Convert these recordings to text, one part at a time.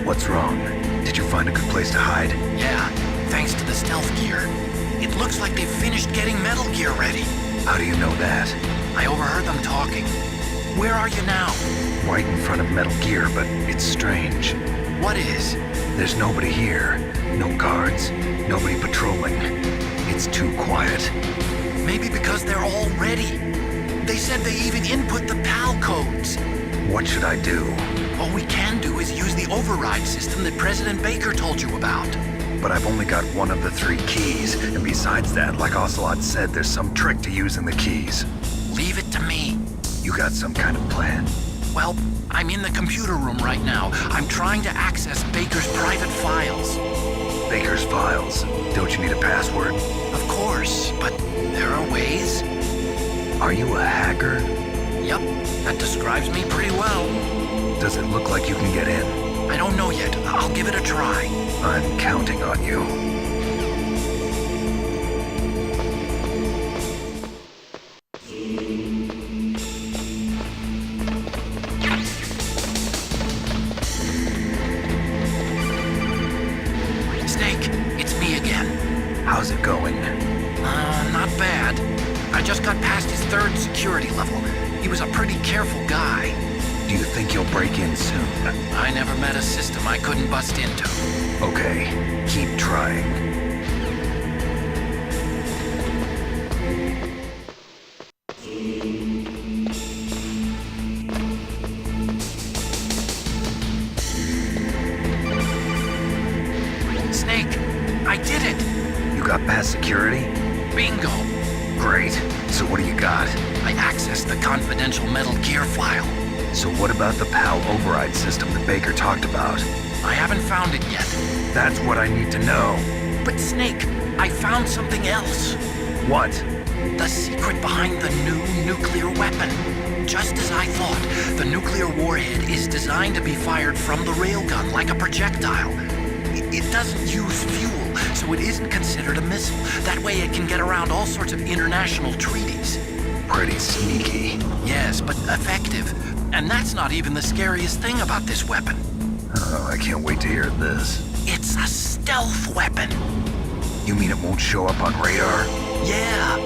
What's wrong? Did you find a good place to hide? Yeah, thanks to the stealth gear. It looks like they've finished getting Metal Gear ready. How do you know that? I overheard them talking. Where are you now? Right in front of Metal Gear, but it's strange. What is? There's nobody here. No guards, nobody patrolling. It's too quiet. Maybe because they're all ready. They said they even input the PAL codes. What should I do? All we can do is use the override system that President Baker told you about. But I've only got one of the 3 keys, and besides that, like Ocelot said, there's some trick to using the keys. Leave it to me. You got some kind of plan? Well, I'm in the computer room right now. I'm trying to access Baker's private files. Baker's files? Don't you need a password? Of course, but there are ways. Are you a hacker? Yep, that describes me pretty well. Does it look like you can get in? I don't know yet. I'll give it a try. I'm counting on you. Snake, it's me again. How's it going? Not bad. I just got past his 3rd security level. He was a pretty careful guy. Do you think you'll break in soon? I never met a system I couldn't bust into. Okay, keep trying. Snake, I did it! You got past security? Bingo! Great. So what do you got? I accessed the confidential Metal Gear file. So what about the PAL override system that Baker talked about? I haven't found it yet. That's what I need to know. But Snake, I found something else. What? The secret behind the new nuclear weapon. Just as I thought, the nuclear warhead is designed to be fired from the railgun like a projectile. It doesn't use fuel, so it isn't considered a missile. That way it can get around all sorts of international treaties. Pretty sneaky. Yes, but effective. And that's not even the scariest thing about this weapon. Oh, I can't wait to hear this. It's a stealth weapon. You mean it won't show up on radar? Yeah.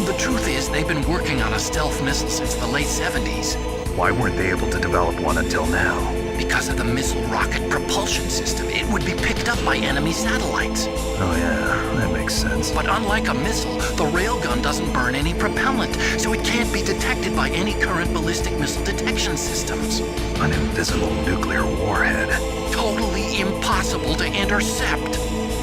The truth is, they've been working on a stealth missile since the late 70s. Why weren't they able to develop one until now? Because of the missile rocket propulsion system, it would be picked up by enemy satellites. Oh yeah, that makes sense. But unlike a missile, the railgun doesn't burn any propellant, so it can't be detected by any current ballistic missile detection systems. An invisible nuclear warhead. Totally impossible to intercept.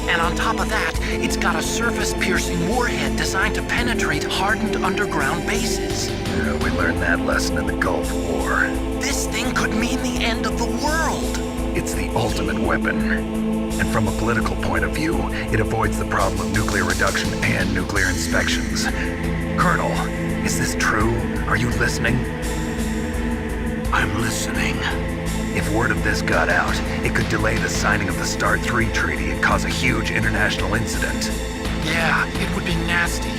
And on top of that, it's got a surface-piercing warhead designed to penetrate hardened underground bases. Yeah, we learned that lesson in the Gulf War. This thing could mean the end of the world. It's the ultimate weapon. And from a political point of view, it avoids the problem of nuclear reduction and nuclear inspections. Colonel, is this true? Are you listening? I'm listening. If word of this got out, it could delay the signing of the START 3 treaty and cause a huge international incident. Yeah, it would be nasty.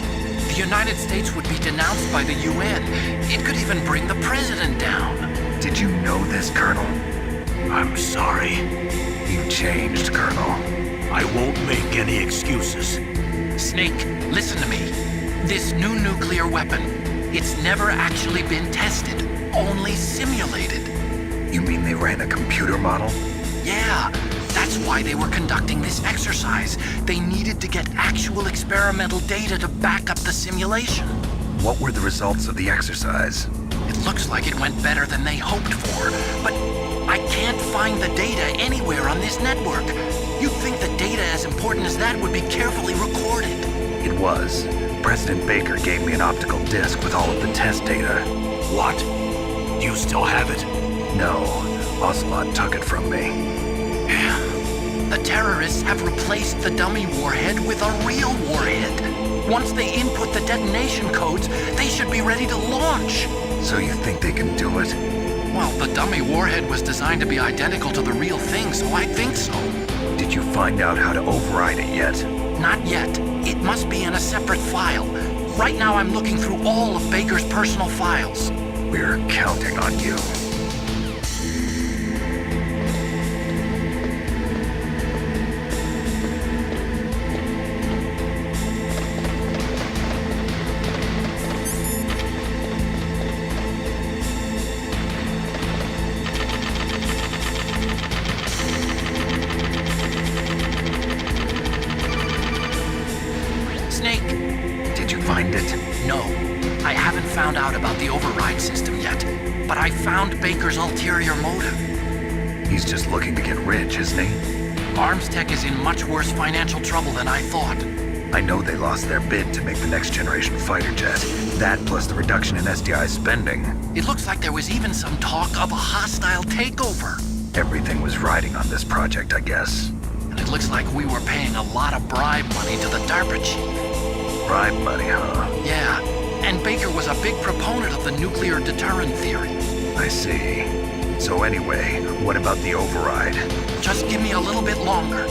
The United States would be denounced by the UN. It could even bring the president down. Did you know this, Colonel? I'm sorry. You changed, Colonel. I won't make any excuses. Snake, listen to me. This new nuclear weapon, it's never actually been tested, only simulated. You mean they ran a computer model? Yeah, that's why they were conducting this exercise. They needed to get actual experimental data to back up the simulation. What were the results of the exercise? It looks like it went better than they hoped for, but I can't find the data anywhere on this network. You'd think the data as important as that would be carefully recorded. It was. President Baker gave me an optical disc with all of the test data. What? Do you still have it? No, Ocelot took it from me. The terrorists have replaced the dummy warhead with a real warhead. Once they input the detonation codes, they should be ready to launch. So you think they can do it? Well, the dummy warhead was designed to be identical to the real thing, so I think so. Did you find out how to override it yet? Not yet. It must be in a separate file. Right now I'm looking through all of Baker's personal files. We're counting on you. found out about the override system yet, but I found Baker's ulterior motive. He's just looking to get rich, isn't he? Armstech is in much worse financial trouble than I thought. I know they lost their bid to make the next generation fighter jet. That plus the reduction in SDI spending. It looks like there was even some talk of a hostile takeover. Everything was riding on this project, I guess. And it looks like we were paying a lot of bribe money to the DARPA chief. Bribe money, huh? Yeah, and Baker was a big proponent of the nuclear deterrent theory. I see. So anyway, what about the override? Just give me a little bit longer.